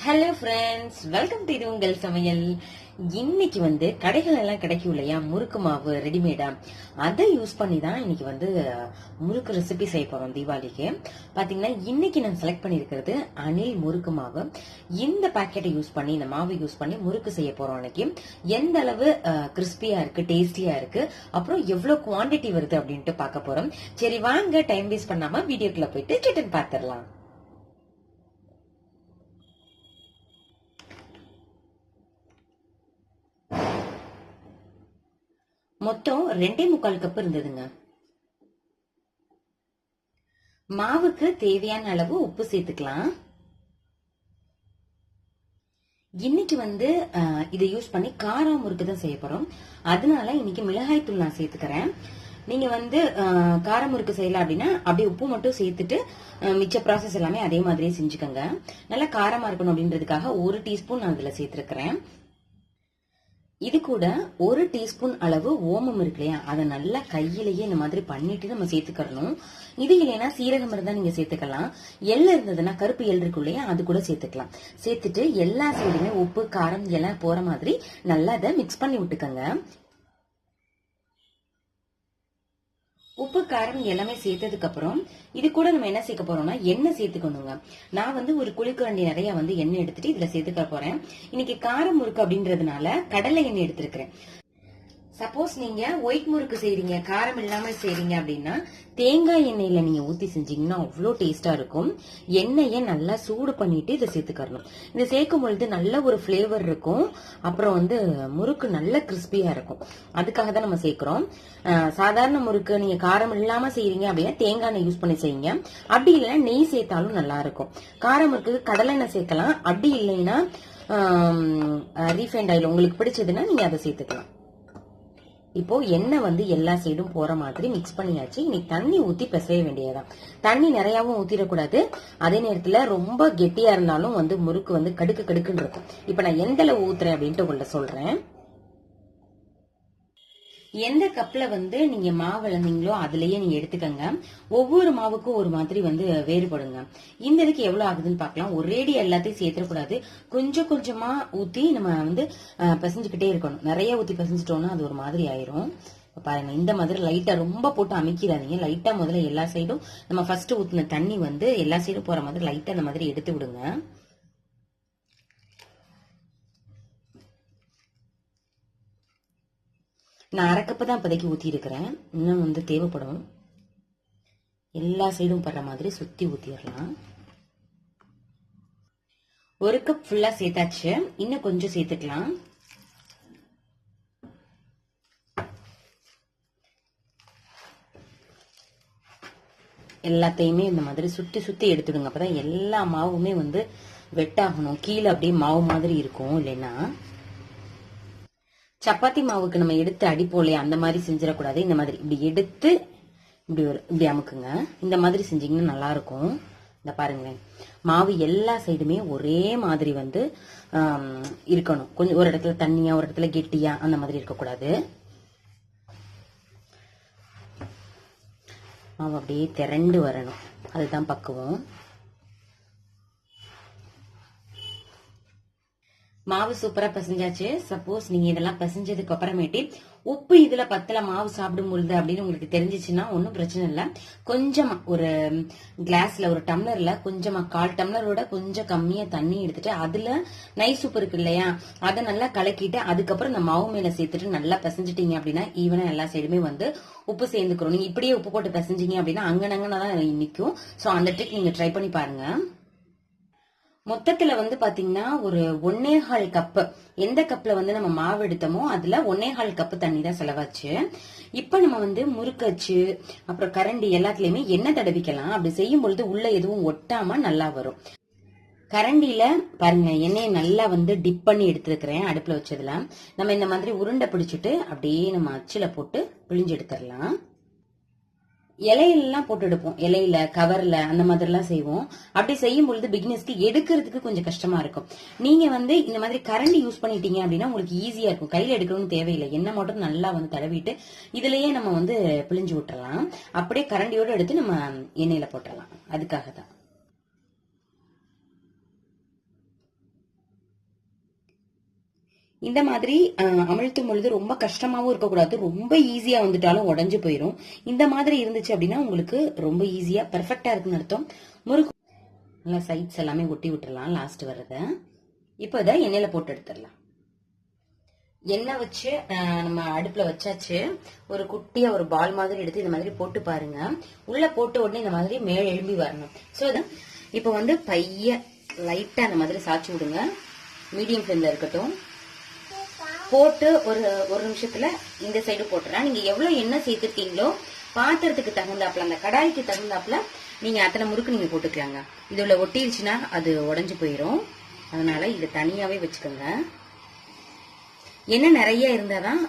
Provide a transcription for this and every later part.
Hello friends, welcome to இது உங்கள் சமையல். இன்னைக்கு கடைகள் எல்லாம் கிடைக்கும் இல்லையா, முறுக்கு மாவு ரெடிமேடா, அதை யூஸ் பண்ணி தான் இன்னைக்கு முறுக்கு ரெசிபி செய்ய போறோம் தீபாவளிக்கு. பாத்தீங்கன்னா இன்னைக்கு நான் செலக்ட் பண்ணிருக்கிறது அணில் முறுக்கு மாவு. இந்த பாக்கெட்டை யூஸ் பண்ணி, இந்த மாவு யூஸ் பண்ணி முறுக்கு செய்ய போறோம். இன்னைக்கு எந்த அளவு கிறிஸ்பியா இருக்கு, டேஸ்டியா இருக்கு, அப்புறம் எவ்வளவு குவான்டிட்டி வருது அப்படின்ட்டு பார்க்க போறோம். சரி வாங்க, டைம் வேஸ்ட் பண்ணாம வீடியோக்குள்ள போயிட்டு சிக்கன் பாத்திரலாம். மொத்தம் 2.25 கப் இருந்ததுங்க. மாவுக்கு தேவையான அளவு உப்பு சேர்த்துக்கலாம். இன்னைக்கு இதை யூஸ் பண்ணி காரா முறுக்கு தான் செய்ய போறோம். அதனால இன்னைக்கு மிளகாய் தூள் நான் சேர்த்துக்கிறேன். நீங்க கார முறுக்கு செய்யலாம் அப்படின்னா அப்படியே உப்பு மட்டும் சேர்த்துட்டு மிச்ச ப்ராசஸ் எல்லாமே அதே மாதிரியே செஞ்சுக்கோங்க. நல்லா காரமா இருக்கணும் அப்படின்றதுக்காக 1 டீஸ்பூன் நான் இதுல சேர்த்திருக்கிறேன். இது கூட 1 டீஸ்பூன் அளவு ஓமம் இருக்கு இல்லையா, அதை நல்லா கையிலேயே இந்த மாதிரி பண்ணிட்டு நம்ம சேர்த்துக்கணும். இது இல்லைன்னா சீரகம் இருந்தா நீங்க சேர்த்துக்கலாம். எள் இருந்ததுன்னா, கருப்பு எள் இருக்கு இல்லையா, அது கூட சேர்த்துக்கலாம். சேர்த்துட்டு எல்லா சைடுமே உப்பு காரம் எல்லாம் போற மாதிரி நல்லா அதை மிக்ஸ் பண்ணி விட்டுக்கோங்க. உப்பு காரம் எல்லாமே சேர்த்ததுக்கு அப்புறம் இது கூட நம்ம என்ன சேர்க்க போறோம்னா எண்ணெய் சேர்த்துக்கணுங்க. நான் ஒரு குளிக்கரண்டி நிறைய எண்ணெய் எடுத்துட்டு இதுல சேர்த்துக்க போறேன். இன்னைக்கு காரம் முறுக்கு அப்படின்றதுனால கடலை எண்ணெய் எடுத்திருக்கிறேன். சப்போஸ் நீங்க ஒயிட் முறுக்கு செய்றீங்க, காரம் இல்லாம செய்றீங்க அப்படின்னா தேங்காய் எண்ணெயில நீங்க ஊத்தி செஞ்சீங்கன்னா அவ்வளோ டேஸ்டா இருக்கும். எண்ணெயை நல்லா சூடு பண்ணிட்டு இதை சேர்த்துக்கறணும். இதை சேர்க்கும் பொழுது நல்ல ஒரு பிளேவர் இருக்கும். அப்புறம் முறுக்கு நல்ல கிறிஸ்பியா இருக்கும். அதுக்காக தான் நம்ம சேர்க்கிறோம். சாதாரண முறுக்கு நீங்க காரம் இல்லாம செய்றீங்க அப்படின்னா தேங்காய் எண்ணெய் யூஸ் பண்ணி செய்யுங்க. அப்படி இல்லைன்னா நெய் சேர்த்தாலும் நல்லா இருக்கும். காரம் முறுக்கு கடலை எண்ணெய் சேர்க்கலாம். அப்படி இல்லைன்னா ரீஃபைண்ட் ஆயில் உங்களுக்கு பிடிச்சதுன்னா நீங்க அதை சேர்த்துக்கலாம். இப்போ எண்ணெய் எல்லா சைடும் போற மாதிரி மிக்ஸ் பண்ணியாச்சு. இன்னைக்கு தண்ணி ஊத்தி பிசைய வேண்டியதான். தண்ணி நிறையாவும் ஊத்திடக்கூடாது. அதே நேரத்துல ரொம்ப கெட்டியா இருந்தாலும் முறுக்கு கடுக்கு கடுக்குன்னு இருக்கும். இப்ப நான் எந்த அளவு ஊத்துறேன் அப்படின்ட்டு உங்கள்ட்ட சொல்றேன். எந்த கப்ல நீங்க மாவு இழந்தீங்களோ அதுலயே நீங்க எடுத்துக்கங்க. ஒவ்வொரு மாவுக்கும் ஒரு மாதிரி வேறுபடுங்க. இந்த இதுக்கு எவ்வளவு ஆகுதுன்னு பாக்கலாம். ஒரேடி எல்லாத்தையும் சேர்த்துக்கூடாது. கொஞ்சம் கொஞ்சமா ஊத்தி நம்ம பிசைஞ்சுக்கிட்டே இருக்கணும். நிறைய ஊத்தி பிசைஞ்சிட்டோம்னா அது ஒரு மாதிரி ஆயிரும். பாருங்க, இந்த மாதிரி லைட்டா ரொம்ப போட்டு அமைக்கிறாதீங்க. லைட்டா முதல்ல எல்லா சைடும் நம்ம ஃபர்ஸ்ட் ஊத்தின தண்ணி எல்லா சைடும் போற மாதிரி லைட்டா இந்த மாதிரி எடுத்து விடுங்க. நான் 1/2 கப்பு தான் இப்போதைக்கு ஊத்தி இருக்கிறேன். இன்னும் தேவைப்படும். எல்லா சைடும் படுற மாதிரி சுத்தி ஊத்திடலாம். 1 கப் ஃபுல்லா சேர்த்தாச்சு. இன்னும் கொஞ்சம் சேர்த்துக்கலாம். எல்லாத்தையுமே இந்த மாதிரி சுத்தி சுத்தி எடுத்துடுங்க. அப்பதான் எல்லா மாவுமே வெட்டாகணும். கீழே அப்படியே மாவு மாதிரி இருக்கும். இல்லைன்னா சப்பாத்தி மாவுக்கு நம்ம எடுத்து அடிப்போலையா, அந்த மாதிரி செஞ்சிடக்கூடாது. இந்த மாதிரி இப்படி எடுத்து இப்படி அமுக்குங்க. இந்த மாதிரி செஞ்சீங்கன்னா நல்லா இருக்கும். இந்த பாருங்களேன், மாவு எல்லா சைடுமே ஒரே மாதிரி இருக்கணும். கொஞ்சம் ஒரு இடத்துல தண்ணியா, ஒரு இடத்துல கெட்டியா, அந்த மாதிரி இருக்கக்கூடாது. மாவு அப்படியே திரண்டு வரணும். அதுதான் பக்குவம். மாவு சூப்பரா பிசைஞ்சாச்சு. சப்போஸ் நீங்க இதெல்லாம் பிசைஞ்சதுக்கு அப்புறமேட்டு உப்பு இதுல பத்தல, மாவு சாப்பிடும் பொழுது அப்படின்னு உங்களுக்கு தெரிஞ்சிச்சுன்னா ஒன்னும் பிரச்சனை இல்லை. கொஞ்சமா ஒரு கிளாஸ்ல, ஒரு டம்ளர்ல கொஞ்சமா 1/4 டம்ளரோட கொஞ்சம் கம்மியா தண்ணி எடுத்துட்டு அதுல நைஸ் உப்பு இருக்கு இல்லையா, அதை நல்லா கலக்கிட்டு அதுக்கப்புறம் இந்த மாவு மேல சேர்த்துட்டு நல்லா பிசைஞ்சிட்டீங்க அப்படின்னா ஈவனா எல்லா சைடுமே உப்பு சேர்ந்துக்கிறோம். நீங்க இப்படியே உப்பு போட்டு பிசைஞ்சீங்க அப்படின்னா அங்கனங்கதான் நிக்கும். சோ அந்த ட்ரிக் நீங்க ட்ரை பண்ணி பாருங்க. மொத்தத்துல பாத்தீங்கன்னா ஒரு 1.25 கப்பு, எந்த கப்ல நம்ம மாவு எடுத்தோமோ அதுல 1.25 கப்பு தண்ணி தான் செலவாச்சு. இப்ப நம்ம முறுக்கச்சு அப்புறம் கரண்டி எல்லாத்துலயுமே எண்ணெய் தடவிக்கலாம். அப்படி செய்யும் பொழுது உள்ள எதுவும் ஒட்டாம நல்லா வரும். கரண்டியில பாருங்க, எண்ணெயை நல்லா டிப் பண்ணி எடுத்துருக்கிறேன். அடுப்புல வச்சதுல நம்ம இந்த மாதிரி உருண்டை பிடிச்சிட்டு அப்படியே நம்ம அச்சுல போட்டு பிழிஞ்சு எடுத்துடலாம். இலையெல்லாம் போட்டு எடுப்போம். இலையில, கவர்ல, அந்த மாதிரி எல்லாம் செய்வோம். அப்படி செய்யும் பொழுது பிகினர்ஸ்க்கு எடுக்கிறதுக்கு கொஞ்சம் கஷ்டமா இருக்கும். நீங்க இந்த மாதிரி கரண்டி யூஸ் பண்ணிட்டீங்க அப்படின்னா உங்களுக்கு ஈஸியா இருக்கும். கையில எடுக்கணும்னு தேவையில்லை. எண்ணெய் மட்டும் நல்லா தடவிட்டு இதுலயே நம்ம பிழிஞ்சு விட்டுறலாம். அப்படியே கரண்டியோட எடுத்து நம்ம எண்ணெயில போட்டுடலாம். அதுக்காக தான். இந்த மாதிரி அமிழ்த்தும் பொழுது ரொம்ப கஷ்டமாவும் இருக்கக்கூடாது, ரொம்ப ஈஸியா வந்துட்டாலும் உடஞ்சு போயிடும். இந்த மாதிரி இருந்துச்சு அப்படின்னா உங்களுக்கு ரொம்ப ஈஸியா பெர்ஃபெக்டா இருக்குன்னு அர்த்தம். முறுக்கு நல்லா சைட்ஸ் எல்லாமே ஒட்டி விட்டுறலாம் லாஸ்ட் வர்றத. இப்போ இதை எண்ணெயில போட்டு எடுத்துடலாம். எண்ணெய் வச்சு நம்ம அடுப்புல வச்சாச்சு. ஒரு குட்டியா ஒரு பால் மாதிரி எடுத்து இந்த மாதிரி போட்டு பாருங்க. உள்ள போட்ட உடனே இந்த மாதிரி மேல எழும்பி வரணும். ஸோ இப்போ வந்து பைய லைட்டா அந்த மாதிரி சாய்ச்சி விடுங்க. மீடியம் ஃப்ளேம்ல இருக்கட்டும். போட்டு ஒரு நிமிஷத்துல இந்த சைடு போட்டுறேன். நீங்க எவ்வளவு எண்ணெய் சேர்த்துருக்கீங்களோ பாத்திரத்துக்கு தகுந்தாப்புல, அந்த கடாய்க்கு தகுந்தாப்புல நீங்க அத்தனை முறுக்கு நீங்க போட்டுக்கலாங்க. இதுல ஒட்டிருச்சுன்னா அது உடஞ்சு போயிடும். அதனால இதை தனியாவே வச்சுக்கோங்க. எண்ணெய் நிறைய இருந்தாதான்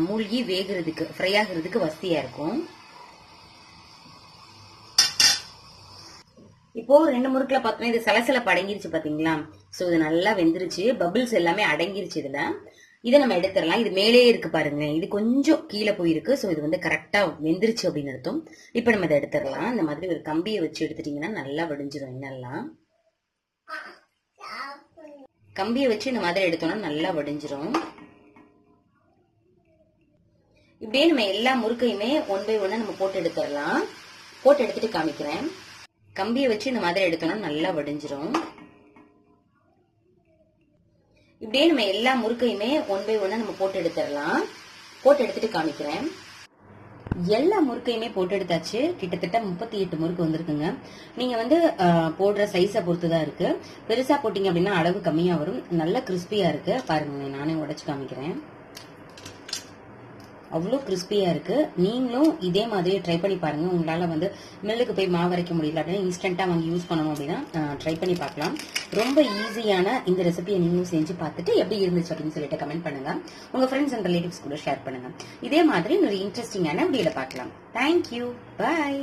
மூழ்கி வேகிறதுக்கு, ஃப்ரை ஆகுறதுக்கு வசதியா இருக்கும். இப்போ 2 முறுக்குல பார்த்தோம்னா இது சலசலப்பு அடங்கிருச்சு பாத்தீங்களா? சோ இது நல்லா வெந்துருச்சு. பபிள்ஸ் எல்லாமே அடங்கிருச்சு இதுல. இதை நம்ம எடுத்துடலாம். இது மேலேயே இருக்கு பாருங்க, இது கொஞ்சம் கீழே போயிருக்கு. சோ இது வந்து கரெக்டா வெந்துருச்சு அப்படின்னு அர்த்தம். இப்ப நம்ம இதை எடுத்துடலாம். இந்த மாதிரி ஒரு கம்பியை வச்சு எடுத்துட்டீங்கன்னா நல்லா வடிஞ்சிடும். எண்ணெல்லாம் கம்பியை வச்சு இந்த மாதிரி எடுத்தோம்னா நல்லா வடிஞ்சிரும். இப்படியே நம்ம எல்லா முறுக்கையுமே 1 by 1 நம்ம போட்டு எடுத்துடலாம். போட்டு எடுத்துட்டு காமிக்கிறேன். கம்பியை வச்சு இந்த மாதிரி எடுத்தோம்னா நல்லா வடிஞ்சிரும். இப்படியே நம்ம எல்லா முறுக்கையுமே 1 by 1 நம்ம போட்டு எடுத்துடலாம். போட்டு எடுத்துட்டு காமிக்கிறேன். எல்லா முறுக்கையுமே போட்டு எடுத்தாச்சு. கிட்டத்தட்ட 38 முறுக்கு வந்திருக்குங்க. நீங்க வந்து போடுற சைஸை பொறுத்துதான் இருக்கு. பெருசா போட்டீங்க அப்படின்னா அளவு கம்மியா வரும். நல்ல கிறிஸ்பியா இருக்கு பாருங்க. நானே உடைச்சு காமிக்கிறேன். அவ்வளோ கிறிஸ்பியா இருக்கு. நீங்களும் இதே மாதிரி ட்ரை பண்ணி பாருங்க. உங்களால வந்து மில்லுக்கு போய் மாவு அரைக்க முடியல அப்படின்னா இன்ஸ்டன்டா வாங்கி யூஸ் பண்ணணும் அப்படின்னா ட்ரை பண்ணி பார்க்கலாம். ரொம்ப ஈஸியான இந்த ரெசிபியை நீங்களும் செஞ்சு பார்த்துட்டு எப்படி இருந்துச்சு அப்படின்னு சொல்லிட்டு கமெண்ட் பண்ணுங்க. உங்க ஃப்ரெண்ட்ஸ் அண்ட் ரிலேட்டிவ்ஸ் கூட ஷேர் பண்ணுங்க. இதே மாதிரி ஒரு இன்ட்ரெஸ்டிங்கான வீடியோல பார்க்கலாம். தேங்க்யூ, பாய்.